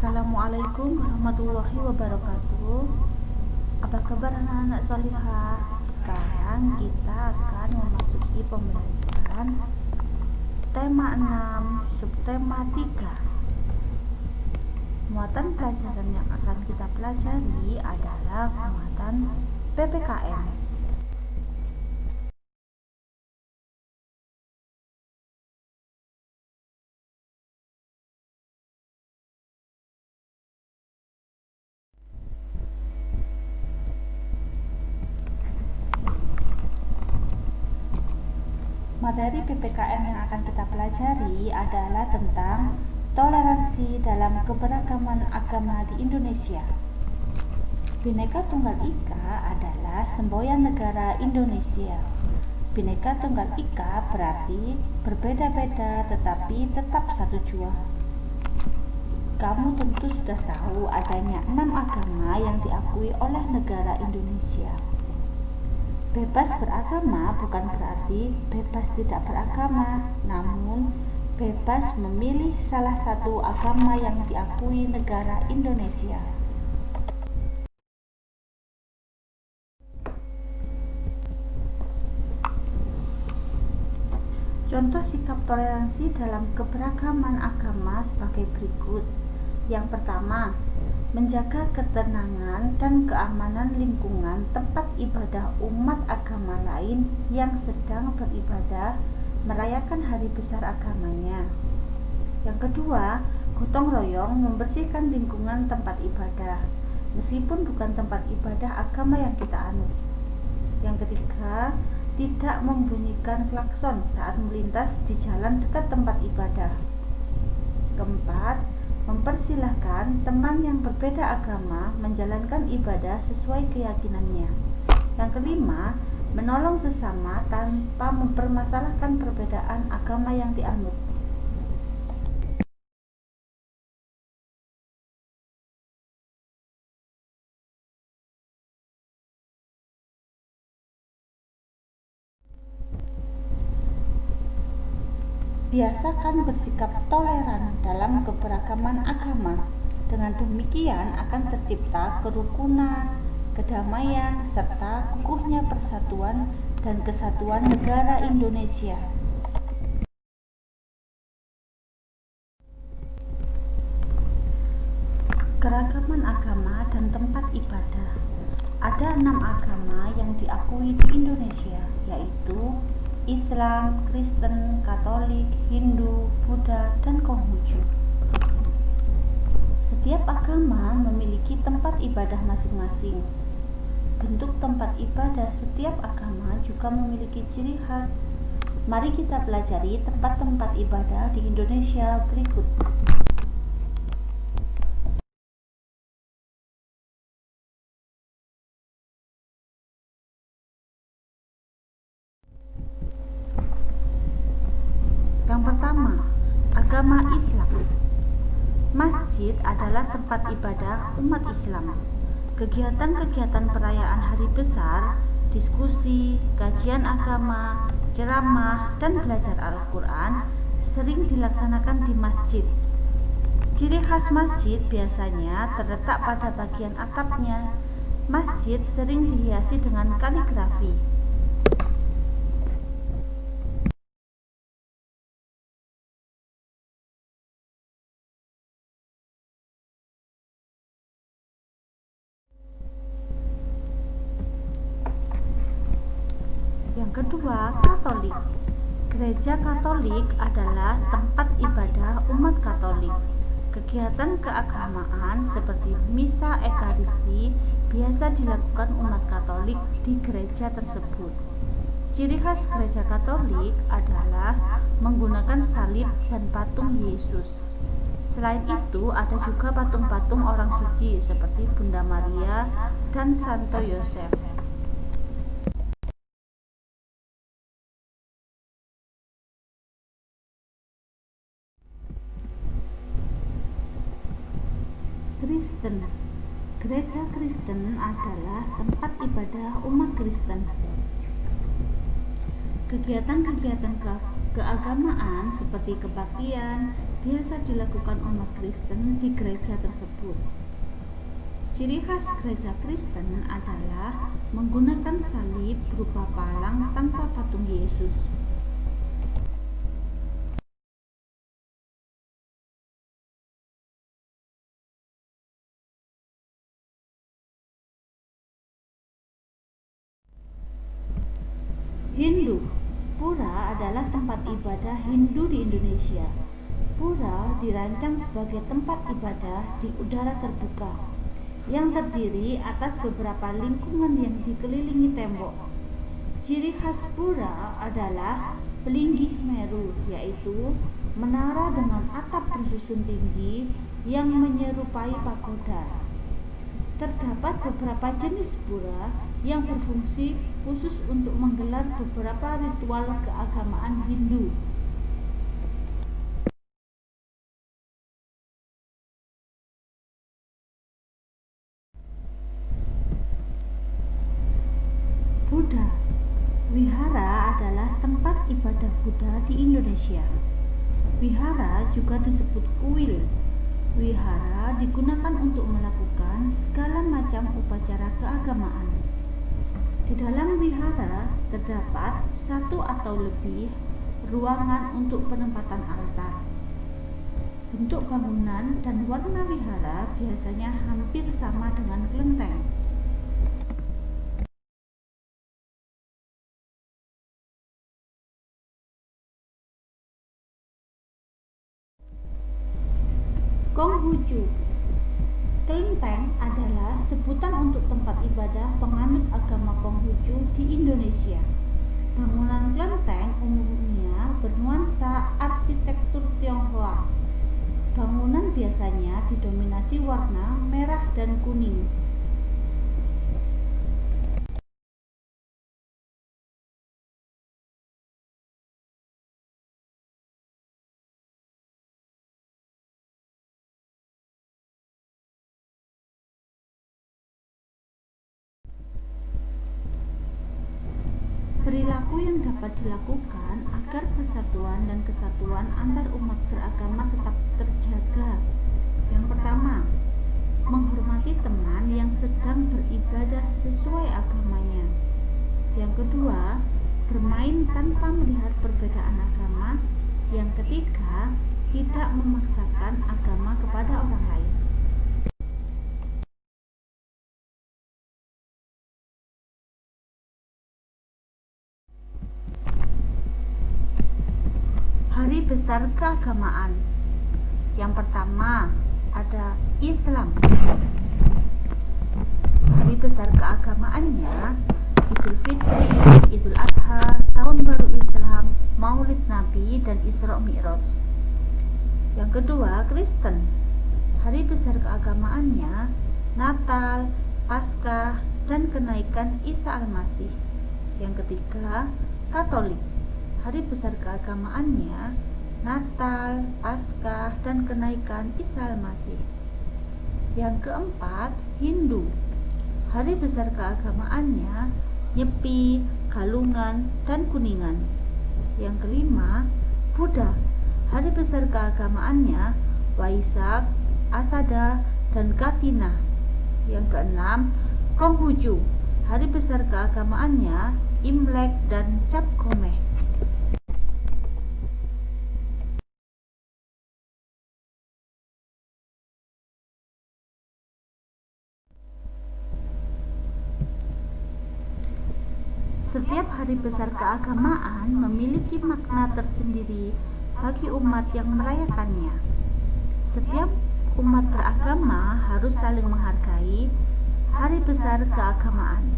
Assalamualaikum warahmatullahi wabarakatuh. Apa kabar anak-anak solihah? Sekarang kita akan memasuki pembelajaran tema 6, subtema 3. Muatan pelajaran yang akan kita pelajari adalah muatan PPKN. Materi PPKN yang akan kita pelajari adalah tentang toleransi dalam keberagaman agama di Indonesia. Bhinneka Tunggal Ika adalah semboyan negara Indonesia. Bhinneka Tunggal Ika berarti berbeda-beda tetapi tetap satu jua. Kamu tentu sudah tahu adanya 6 agama yang diakui oleh negara Indonesia. Bebas beragama bukan berarti bebas tidak beragama, namun bebas memilih salah satu agama yang diakui negara Indonesia. Contoh sikap toleransi dalam keberagaman agama sebagai berikut. Yang pertama, menjaga ketenangan dan keamanan lingkungan tempat ibadah umat agama lain yang sedang beribadah merayakan hari besar agamanya. Yang kedua, gotong royong membersihkan lingkungan tempat ibadah meskipun bukan tempat ibadah agama yang kita anut. Yang ketiga, tidak membunyikan klakson saat melintas di jalan dekat tempat ibadah. Keempat, mempersilahkan teman yang berbeda agama menjalankan ibadah sesuai keyakinannya. Yang kelima, menolong sesama tanpa mempermasalahkan perbedaan agama yang dianut. Biasakan bersikap toleran dalam keberagaman agama. Dengan demikian akan tercipta kerukunan, kedamaian, serta kukuhnya persatuan dan kesatuan negara Indonesia. Keragaman agama dan tempat ibadah. Ada 6 agama yang diakui di Indonesia, yaitu Islam, Kristen, Katolik, Hindu, Buddha, dan Konghucu. Setiap agama memiliki tempat ibadah masing-masing. Bentuk tempat ibadah setiap agama juga memiliki ciri khas. Mari kita pelajari tempat-tempat ibadah di Indonesia berikut. Yang pertama, agama Islam. Masjid adalah tempat ibadah umat Islam. Kegiatan-kegiatan perayaan hari besar, diskusi, kajian agama, ceramah, dan belajar Al-Quran sering dilaksanakan di masjid. Ciri khas masjid biasanya terletak pada bagian atapnya. Masjid sering dihiasi dengan kaligrafi. Yang kedua, Katolik. Gereja Katolik adalah tempat ibadah umat Katolik. Kegiatan keagamaan seperti misa ekaristi biasa dilakukan umat Katolik di gereja tersebut. Ciri khas gereja Katolik adalah menggunakan salib dan patung Yesus. Selain itu, ada juga patung-patung orang suci seperti Bunda Maria dan Santo Yosef. Kristen. Gereja Kristen adalah tempat ibadah umat Kristen. Kegiatan-kegiatan keagamaan seperti kebaktian, biasa dilakukan umat Kristen di gereja tersebut. Ciri khas gereja Kristen adalah menggunakan salib berupa palang tanpa patung Yesus. Hindu. Pura adalah tempat ibadah Hindu di Indonesia. Pura dirancang sebagai tempat ibadah di udara terbuka yang terdiri atas beberapa lingkungan yang dikelilingi tembok. Ciri khas pura adalah pelinggih Meru, yaitu menara dengan atap bersusun tinggi yang menyerupai pagoda. Terdapat beberapa jenis pura yang berfungsi khusus untuk menggelar beberapa ritual keagamaan Hindu. Buddha. Wihara adalah tempat ibadah Buddha di Indonesia. Wihara juga disebut kuil. Wihara digunakan untuk melakukan segala macam upacara keagamaan. Di dalam wihara terdapat satu atau lebih ruangan untuk penempatan altar. Bentuk bangunan dan warna wihara biasanya hampir sama dengan kelenteng. Konghucu. Kelenteng adalah sebutan untuk tempat ibadah penganut agama Konghucu di Indonesia. Bangunan kelenteng umumnya bernuansa arsitektur Tionghoa. Bangunan biasanya didominasi warna merah dan kuning. Perilaku yang dapat dilakukan agar persatuan dan kesatuan antar umat beragama tetap terjaga. Yang pertama, menghormati teman yang sedang beribadah sesuai agamanya. Yang kedua, bermain tanpa melihat perbedaan agama. Yang ketiga, tidak memaksakan agama kepada orang lain. Hari besar keagamaan. Yang pertama ada Islam. Hari besar keagamaannya Idul Fitri, Idul Adha, Tahun Baru Islam, Maulid Nabi, dan Isra Mi'raj. Yang kedua Kristen. Hari besar keagamaannya Natal, Paskah, dan kenaikan Isa Al-Masih. Yang ketiga Katolik. Hari besar keagamaannya Natal, Paskah, dan kenaikan Isa Al-Masih. Yang keempat Hindu. Hari besar keagamaannya Nyepi, Galungan, dan Kuningan. Yang kelima Buddha. Hari besar keagamaannya Waisak, Asada, dan Katina. Yang keenam Konghucu. Hari besar keagamaannya Imlek dan Cap Gomeh. Setiap hari besar keagamaan memiliki makna tersendiri bagi umat yang merayakannya. Setiap umat beragama harus saling menghargai hari besar keagamaan.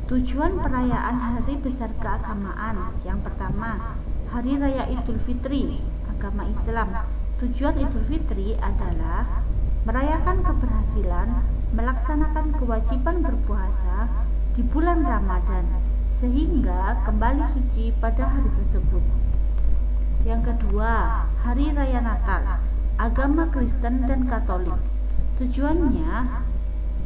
Tujuan perayaan hari besar keagamaan. Yang pertama, Hari Raya Idul Fitri, agama Islam. Tujuan Idul Fitri adalah merayakan keberhasilan melaksanakan kewajiban berpuasa di bulan Ramadan sehingga kembali suci pada hari tersebut. Yang kedua, Hari Raya Natal, agama Kristen dan Katolik. Tujuannya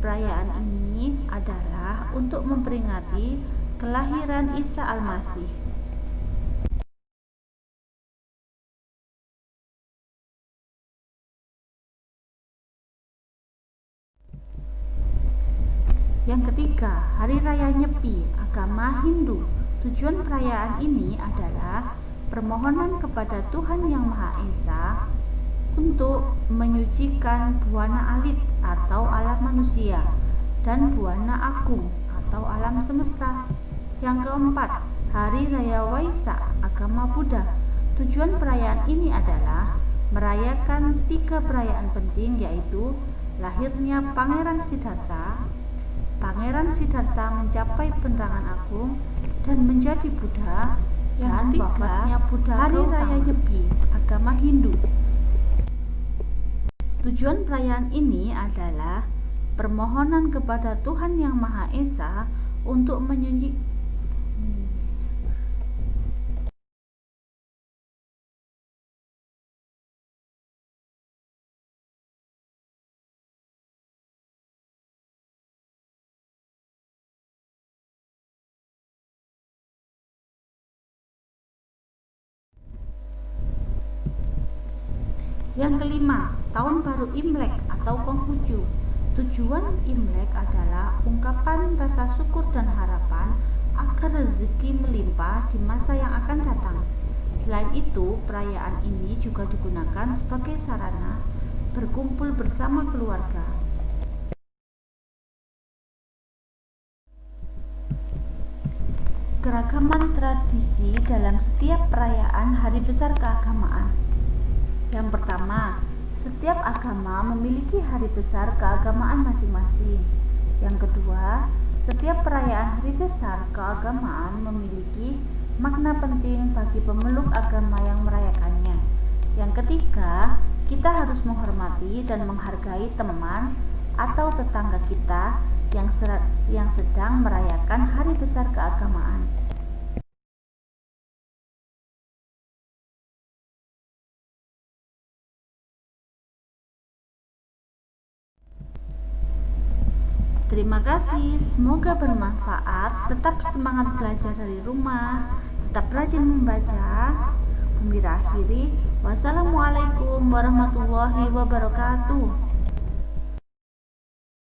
perayaan ini adalah untuk memperingati kelahiran Isa Al-Masih. Yang ketiga, Hari Raya Nyepi, agama Hindu. Tujuan perayaan ini adalah permohonan kepada Tuhan Yang Maha Esa untuk menyucikan buana alit atau alam manusia dan buana agung atau alam semesta. Yang keempat, Hari Raya Waisak, agama Buddha. Tujuan perayaan ini adalah merayakan 3 perayaan penting, yaitu lahirnya Pangeran Siddhartha. Pangeran Siddhartha mencapai penerangan agung dan menjadi Buddha. Dan wafatnya Buddha. Hari Raya Nyepi, agama Hindu. Tujuan perayaan ini adalah permohonan kepada Tuhan Yang Maha Esa untuk Yang kelima, Tahun Baru Imlek atau Konghucu. Tujuan Imlek adalah ungkapan rasa syukur dan harapan agar rezeki melimpah di masa yang akan datang. Selain itu, perayaan ini juga digunakan sebagai sarana berkumpul bersama keluarga. Keragaman tradisi dalam setiap perayaan hari besar keagamaan. Yang pertama, setiap agama memiliki hari besar keagamaan masing-masing. Yang kedua, setiap perayaan hari besar keagamaan memiliki makna penting bagi pemeluk agama yang merayakannya. Yang ketiga, kita harus menghormati dan menghargai teman atau tetangga kita yang sedang merayakan hari besar keagamaan. Terima kasih, semoga bermanfaat. Tetap semangat belajar dari rumah, tetap rajin membaca. Bumi akhiri, wassalamualaikum warahmatullahi wabarakatuh.